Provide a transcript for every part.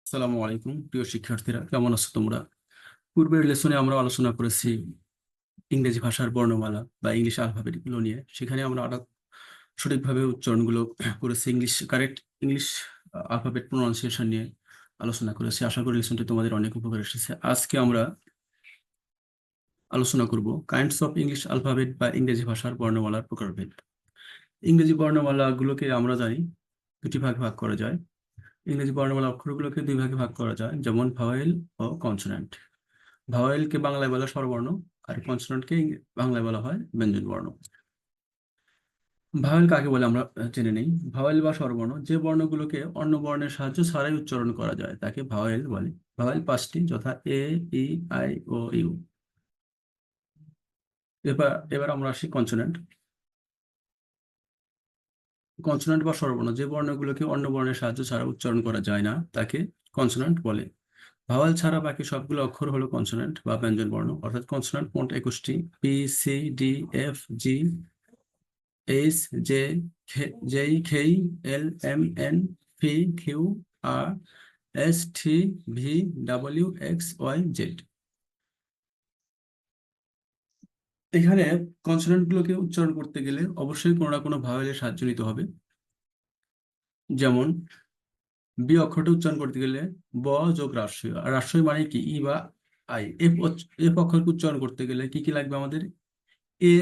আসসালামু আলাইকুম প্রিয় শিক্ষার্থীরা, কেমন আছো তোমরা? পূর্বের লেসনে আমরা আলোচনা করেছি ইংরেজি ভাষার বর্ণমালা বা ইংলিশ অ্যালফাবেট গুলো নিয়ে। সেখানে আমরা সঠিকভাবে উচ্চারণগুলো করেছি, কারেক্ট ইংলিশ অ্যালফাবেট প্রোনাউন্সিয়েশন নিয়ে আলোচনা করেছি। আশা করি লেসনটি তোমাদের অনেক উপকার এসেছে। আজকে আমরা আলোচনা করব কাইন্ডস অফ ইংলিশ অ্যালফাবেট বা ইংরেজি ভাষার বর্ণমালার প্রকারভেদ। ইংরেজি বর্ণমালাগুলোকে আমরা জানি দুটি ভাগে ভাগ করা যায়। ইংরেজি বর্ণমালা অক্ষরগুলোকে দুই ভাগে ভাগ করা যায়, যেমন ভাওয়েল ও কনসোন্যান্ট। ভাওয়েলকে বাংলায় বলা স্বরবর্ণ, আর কনসোন্যান্টকে বাংলায় বলা হয় ব্যঞ্জন বর্ণ। ভাওয়েল কাকে বলে আমরা জেনে নেই। ভাওয়েল বা স্বরবর্ণ যে বর্ণগুলোকে অন্য বর্ণের সাহায্য ছাড়াই উচ্চারণ করা যায় তাকে ভাওয়েল বলে। ভাওয়েল পাঁচটি, যথা এ, ই, আই ও ইউ। এবার এবার আমরা আসি কনসোন্যান্ট। কনসোন্যান্ট বা স্বরবর্ণ যে বর্ণগুলোকে অন্য বর্ণের সাহায্য ছাড়া উচ্চারণ করা যায় না তাকে কনসোন্যান্ট বলে। ভাওয়াল ছাড়া বাকি সবগুলো অক্ষর হলো কনসোন্যান্ট বা ব্যঞ্জন বর্ণ। অর্থাৎ কনসোন্যান্ট মোট 21টি: P, C, D, F, G, H, J, J, K, L, M, N, P, Q, R, S, T, V, W, X, Y, Z. এখানে কনসোন্যান্ট গুলোকে উচ্চারণ করতে গেলে অবশ্যই কোনো না কোনো ভাওয়েলের সাহায্য নিতে হবে। যেমন বি অক্ষরটা উচ্চারণ করতে গেলে ব যোগ রাষ্ট্রীয়। আর রাষ্ট্রীয় মানে কি? ই বা আই। এফ এফ অক্ষরকে উচ্চারণ করতে গেলে কি কি লাগবে আমাদের? এ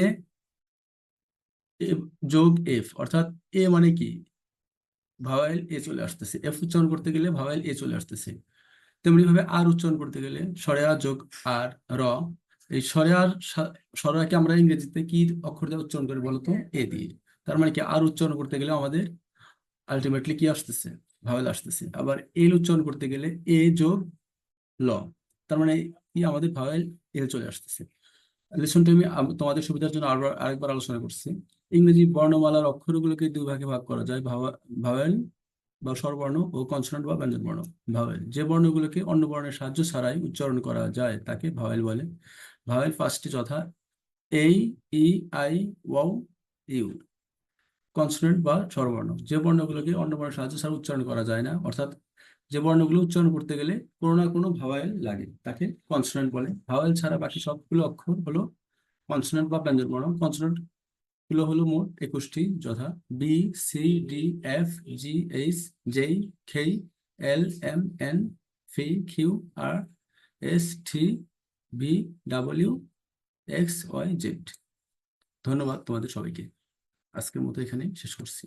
যোগ এফ, অর্থাৎ এ মানে কি? ভাওয়েল এ চলে আসতেছে। এফ উচ্চারণ করতে গেলে ভাওয়েল এ চলে আসতেছে। তেমনি ভাবে আর উচ্চারণ করতে গেলে সরে আ যোগ আর র। এই সরে আকে আমরা ইংরেজিতে কি অক্ষর দিয়ে উচ্চারণ করি বলতো? এ দিয়ে। তার মানে কি আর উচ্চারণ করতে গেলে আমাদের আলটিমেটলি কি আসতেছে? ভাওয়েল আসতেছে। আবার এল উচ্চারণ করতে গেলে এ যোগ ল, তার মানে কি আমাদের ভাওয়েল এল চলে আসতেছে। লেসনটি আমি তোমাদের সুবিধার জন্য আরেকবার আলোচনা করছি। ইংরেজি বর্ণমালার অক্ষরগুলোকে দুই ভাগে ভাগ করা যায়: ভাওয়েল বা স্বরবর্ণ ও কনসোন্যান্ট বা ব্যঞ্জন বর্ণ। ভাওয়েল যে বর্ণগুলোকে অন্য বর্ণের সাহায্য ছাড়াই উচ্চারণ করা যায় তাকে ভাওয়েল বলে। ভাওয়েল পাঁচটি, যথা এই, ই, আই, ওয়াও, ইউ। কনসোনেন্ট বা স্বরবর্ণ যে বর্ণগুলোকে অন্য বর্ণের সাহায্য ছাড়া উচ্চারণ করা যায় না, অর্থাৎ যে বর্ণগুলো উচ্চারণ করতে গেলে কোনো না কোনো ভাওয়েল লাগে, তাকে কনসোনেন্ট বলে। ভাওয়েল ছাড়া বাকি সবগুলো অক্ষর হলো কনসোনেন্ট বা ব্যঞ্জন বর্ণ। কনসোনেন্ট গুলো হলো মোট 21টি, যথা B, C, D, F, G, H, J, K, L, M, N, P, Q, R, S, T, V, W, X, Y, Z. ধন্যবাদ তোমাদের সবাইকে। আজকের মতো এখানে শেষ করছি।